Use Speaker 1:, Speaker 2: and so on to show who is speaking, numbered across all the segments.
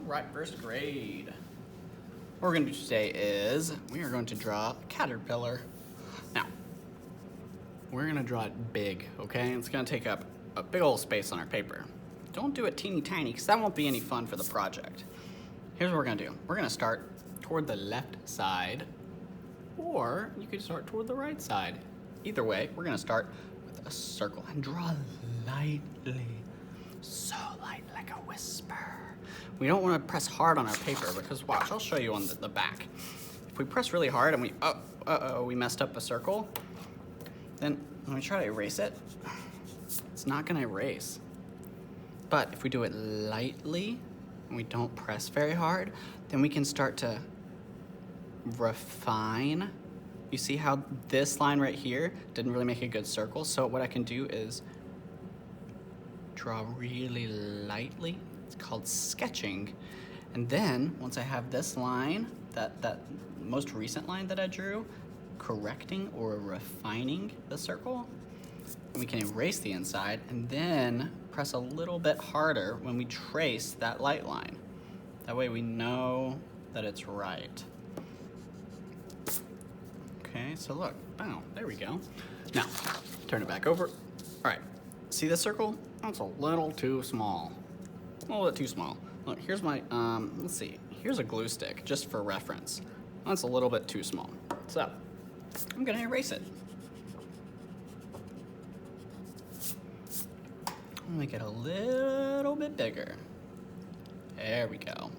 Speaker 1: Right, first grade. What we're going to do today is we are going to draw a caterpillar. Now, we're going to draw it big, okay? It's going to take up a big old space on our paper. Don't do it teeny tiny because that won't be any fun for the project. Here's what we're going to do. We're going to start toward the left side, or you could start toward the right side. Either way, we're going to start with a circle and draw lightly. So light, like a whisper. We don't want to press hard on our paper because watch, I'll show you on the back. If we press really hard and we messed up a circle, then when we try to erase it, it's not going to erase. But if we do it lightly and we don't press very hard, then we can start to refine. You see how this line right here didn't really make a good circle? So what I can do is draw really lightly. It's called sketching. And then once I have this line, that most recent line that I drew, correcting or refining the circle, we can erase the inside and then press a little bit harder when we trace that light line. That way we know that it's right. Okay, so look, boom, there we go. Now, turn it back over. All right, see this circle? That's a little too small. A little bit too small. Look, here's my, let's see. Here's a glue stick, just for reference. That's a little bit too small. So, I'm gonna erase it. I'll make it a little bit bigger. There we go.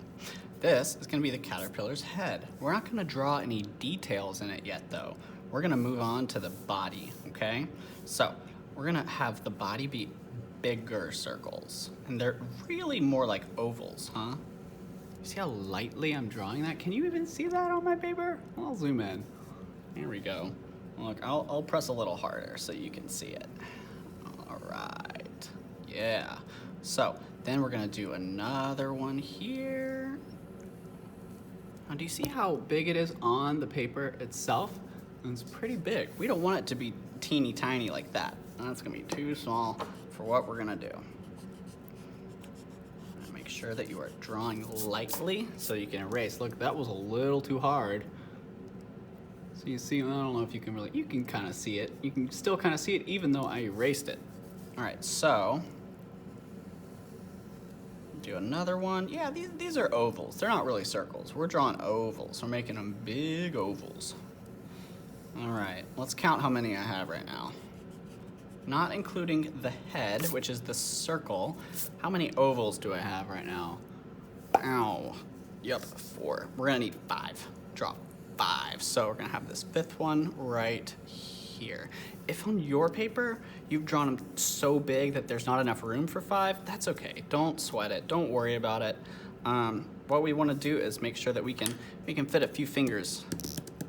Speaker 1: This is gonna be the caterpillar's head. We're not gonna draw any details in it yet though. We're gonna move on to the body, okay? So, we're gonna have the body be bigger circles. And they're really more like ovals, huh? You see how lightly I'm drawing that? Can you even see that on my paper? I'll zoom in. There we go. Look, I'll press a little harder so you can see it. All right, yeah. So then we're gonna do another one here. Now do you see how big it is on the paper itself? It's pretty big. We don't want it to be teeny tiny like that. That's gonna be too small for what we're gonna do. Make sure that you are drawing lightly so you can erase. Look, that was a little too hard. So you see, I don't know if you can really, you can kind of see it. You can still kind of see it even though I erased it. All right, so do another one. Yeah, these are ovals. They're not really circles. We're drawing ovals. We're making them big ovals. All right, let's count how many I have right now. Not including the head, which is the circle. How many ovals do I have right now? Ow. Yep, 4. We're gonna need 5. Draw 5. So we're gonna have this 5th one right here. If on your paper you've drawn them so big that there's not enough room for 5, that's okay. Don't sweat it. Don't worry about it. What we want to do is make sure that we can fit a few fingers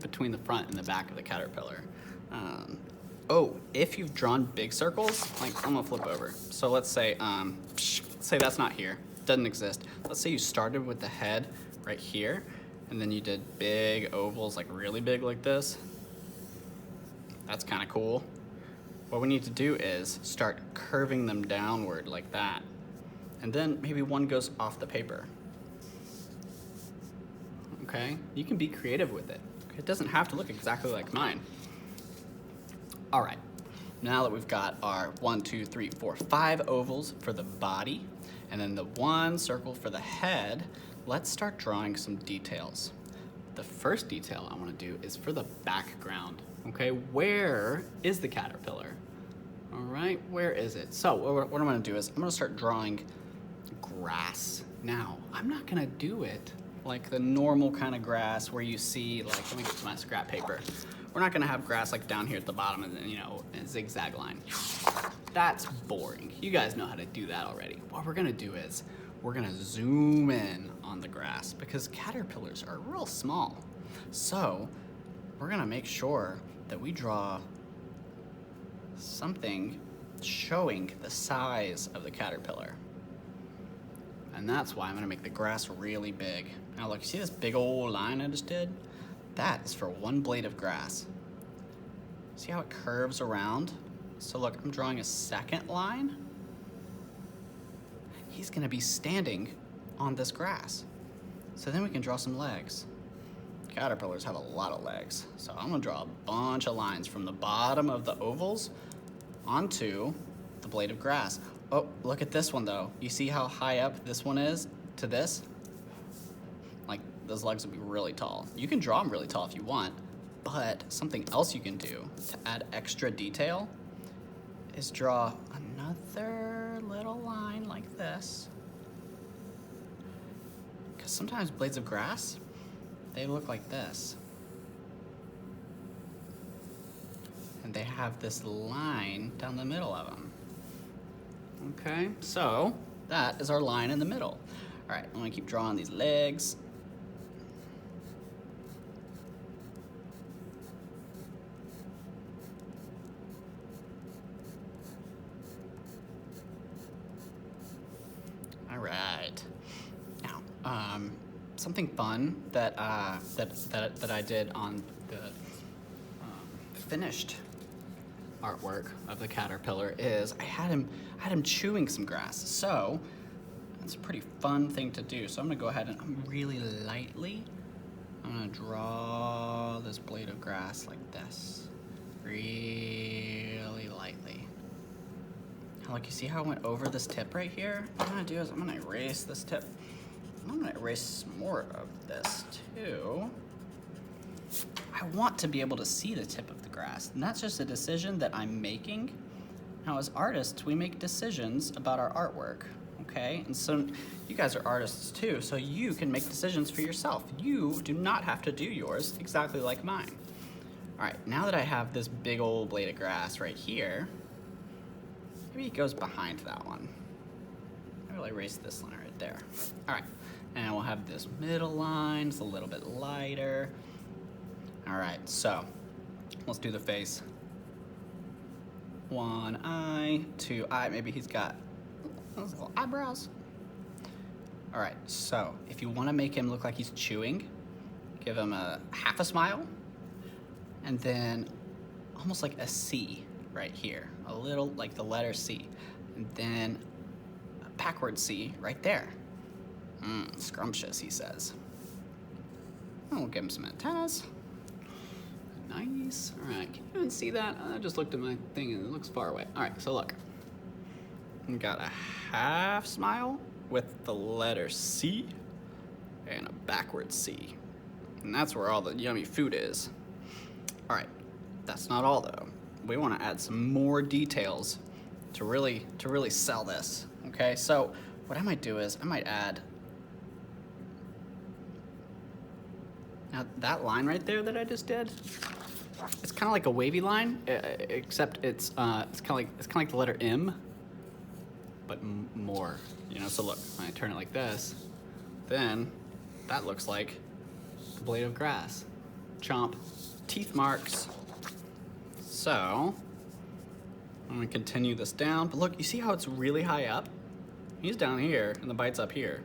Speaker 1: between the front and the back of the caterpillar. Oh, if you've drawn big circles, like I'm gonna flip over. So let's say that's not here, doesn't exist. Let's say you started with the head right here, and then you did big ovals, like really big like this. That's kind of cool. What we need to do is start curving them downward like that. And then maybe one goes off the paper. Okay, you can be creative with it. It doesn't have to look exactly like mine. All right, now that we've got our 1, 2, 3, 4, 5 ovals for the body, and then the 1 circle for the head, let's start drawing some details. The first detail I want to do is for the background, okay? Where is the caterpillar? All right, where is it? So what I'm gonna do is I'm gonna start drawing grass. Now, I'm not gonna do it like the normal kind of grass where you see, like, let me get to my scrap paper. We're not gonna have grass like down here at the bottom and then, you know, a zigzag line. That's boring. You guys know how to do that already. What we're gonna do is we're gonna zoom in on the grass because caterpillars are real small. So we're gonna make sure that we draw something showing the size of the caterpillar. And that's why I'm gonna make the grass really big. Now look, you see this big old line I just did? That is for 1 blade of grass. See how it curves around? So look, I'm drawing a second line. He's gonna be standing on this grass. So then we can draw some legs. Caterpillars have a lot of legs. So I'm gonna draw a bunch of lines from the bottom of the ovals onto the blade of grass. Oh, look at this one though. You see how high up this one is to this? Like, those legs would be really tall. You can draw them really tall if you want, but something else you can do to add extra detail is draw another little line like this. Because sometimes blades of grass, they look like this. And they have this line down the middle of them. Okay, so that is our line in the middle. All right, I'm gonna keep drawing these legs. All right. Now, something fun that that I did on the finished artwork of the caterpillar is I had him chewing some grass. So it's a pretty fun thing to do. So I'm gonna go ahead and really lightly, I'm gonna draw this blade of grass like this, really lightly. Like, you see how I went over this tip right here? What I'm gonna do is I'm gonna erase this tip. I'm gonna erase more of this too. I want to be able to see the tip of the grass, and that's just a decision that I'm making. Now, as artists, we make decisions about our artwork, okay? And so you guys are artists too, so you can make decisions for yourself. You do not have to do yours exactly like mine. All right, now that I have this big old blade of grass right here, maybe it goes behind that one. I will erase this line right there. All right, and we'll have this middle line. It's a little bit lighter. All right, so let's do the face. One eye, two eye. Maybe he's got those little eyebrows. All right, so if you want to make him look like he's chewing, give him a half a smile, and then almost like a C right here, a little like the letter C, and then a backward C right there. Scrumptious, he says. And we'll give him some antennas. Nice. All right, can you even see that? I just looked at my thing and it looks far away. All right, so look. We got a half smile with the letter C and a backward C. And that's where all the yummy food is. All right, that's not all though. We want to add some more details to really sell this. Okay, so what I might do is I might add, now that line right there that I just did, it's kind of like a wavy line, except it's kind of like the letter M, but more. You know, so look, when I turn it like this, then that looks like the blade of grass. Chomp, teeth marks. So I'm gonna continue this down, but look, you see how it's really high up? He's down here and the bite's up here.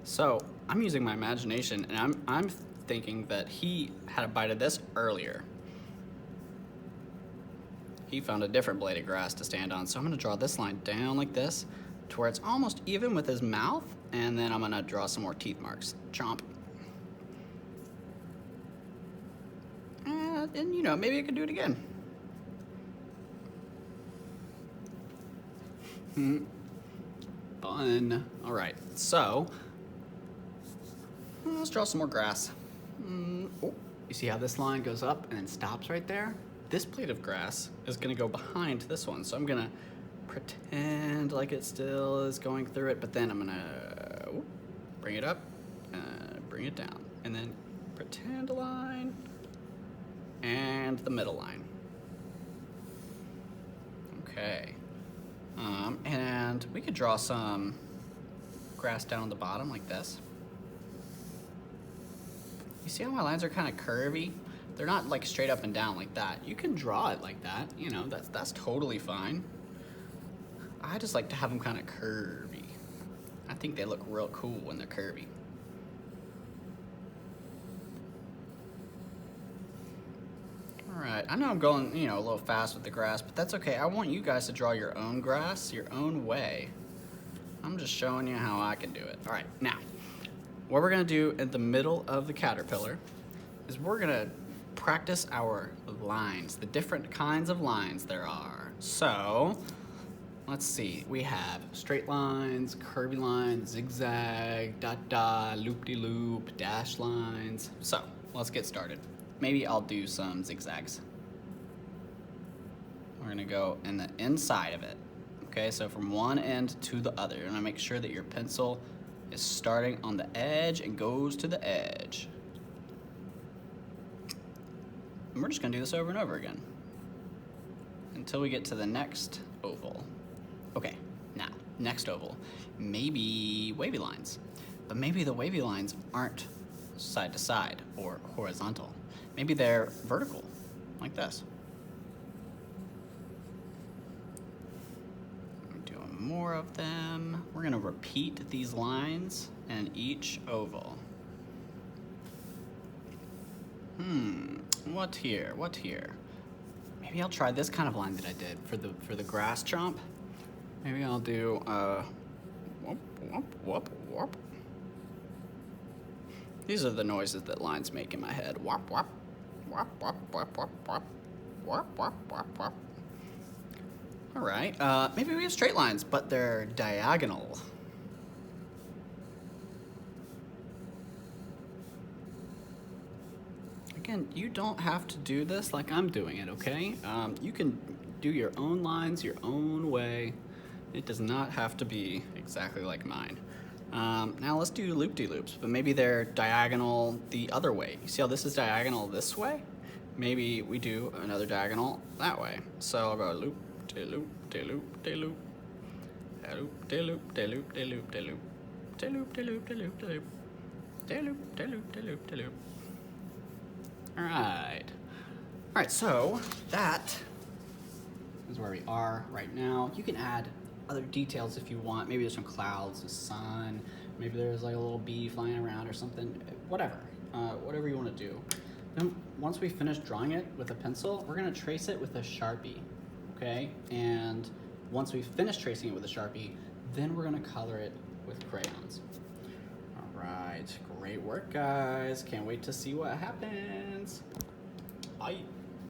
Speaker 1: So I'm using my imagination and I'm thinking that he had a bite of this earlier. He found a different blade of grass to stand on. So I'm gonna draw this line down like this to where it's almost even with his mouth, and then I'm gonna draw some more teeth marks. Chomp. And you know, maybe I could do it again. Fun. All right, so let's draw some more grass. Oh, you see how this line goes up and then stops right there? This blade of grass is gonna go behind this one, so I'm gonna pretend like it still is going through it, but then I'm gonna bring it up, bring it down, and then pretend a line, and the middle line. Okay. And we could draw some grass down on the bottom like this. You see how my lines are kind of curvy? They're not like straight up and down like that. You can draw it like that, you know, that's totally fine. I just like to have them kind of curvy. I think they look real cool when they're curvy. All right, I know I'm going, you know, a little fast with the grass, but that's okay. I want you guys to draw your own grass, your own way. I'm just showing you how I can do it. All right, now, what we're gonna do in the middle of the caterpillar is we're gonna practice our lines, the different kinds of lines there are. So, let's see, we have straight lines, curvy lines, zigzag, dot dot, loop-de-loop, dash lines. So, let's get started. Maybe I'll do some zigzags. We're gonna go in the inside of it. Okay, so from one end to the other. You're gonna make sure that your pencil is starting on the edge and goes to the edge. And we're just gonna do this over and over again until we get to the next oval. Okay, now, next oval. Maybe wavy lines, but maybe the wavy lines aren't side to side or horizontal. Maybe they're vertical, like this. Doing more of them. We're gonna repeat these lines in each oval. What here? What here? Maybe I'll try this kind of line that I did for the grass chomp. Maybe I'll do whoop, whoop, whoop, whoop. These are the noises that lines make in my head. Whop, whop, whop, whop, whop, whop, whop, whop, whop, whop, whop. All right, maybe we have straight lines, but they're diagonal. Again, you don't have to do this like I'm doing it, okay? You can do your own lines your own way. It does not have to be exactly like mine. Now let's do loop-de-loops, but maybe they're diagonal the other way. You see how this is diagonal this way? Maybe we do another diagonal that way. So I'll go loop, de loop, de loop, de loop, de loop, de loop, de loop, de loop, de loop, de loop, de loop, de loop, de loop, de loop, de loop, de loop, de loop. All right, so that is where we are right now. You can add other details if you want. Maybe there's some clouds, the sun, maybe there's like a little bee flying around or something, whatever you want to do. Then once we finish drawing it with a pencil, we're gonna trace it with a Sharpie, okay? And once we finish tracing it with a Sharpie, then we're gonna color it with crayons. All right, great work, guys. Can't wait to see what happens. Bye.